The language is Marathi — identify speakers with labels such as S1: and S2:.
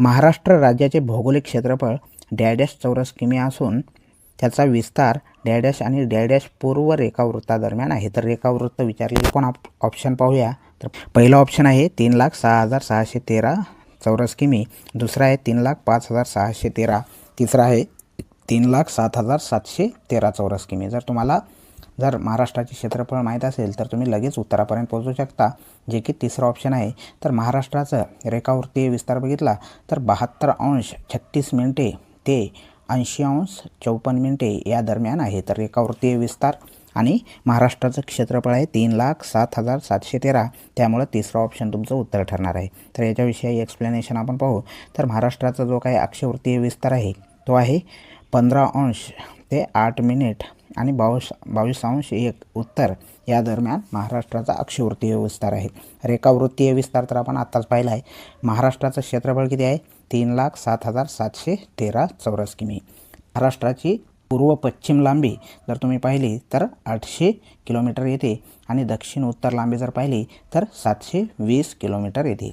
S1: महाराष्ट्र राज्याचे भौगोलिक क्षेत्रफळ डॅश चौरस किमी असून त्याचा विस्तार डॅश आणि डॅश पूर्व रेखावृत्तादरम्यान आहे. तर रेखावृत्त विचारलेले कोण ऑप्शन पाहूया. तर पहिला ऑप्शन आहे 3,06,613 चौरस किमी, दुसरा आहे 3,05,613, तिसरा आहे 3,07,713 चौरस किमी. जर महाराष्ट्राचे क्षेत्रफळ माहीत असेल तर तुम्ही लगेच उत्तरापर्यंत पोहोचू शकता, जे की तिसरा ऑप्शन आहे. तर महाराष्ट्राचा रेखावृत्तीय विस्तार बघितला तर 72°36' ते 80°54' या दरम्यान आहे. तर रेखावृत्तीय विस्तार आणि महाराष्ट्राचं क्षेत्रफळ आहे 3,07,713, त्यामुळे तिसरा ऑप्शन तुमचं उत्तर ठरणार आहे. तर याच्याविषयी एक्सप्लेनेशन आपण पाहू. तर महाराष्ट्राचा जो काही अक्षवृत्तीय विस्तार आहे तो आहे 15° ते 8' आणि 22°1 या दरम्यान महाराष्ट्राचा अक्षवृत्तीय विस्तार आहे. रेखावृत्तीय विस्तार तर आपण आत्ताच पाहिला आहे. महाराष्ट्राचं क्षेत्रफळ किती आहे? 3,07,713 चौरस किमी. महाराष्ट्राची पूर्व पश्चिम लांबी जर तुम्ही पाहिली तर 800 किलोमीटर येते आणि दक्षिण उत्तर लांबी जर पाहिली तर 720 किलोमीटर येते.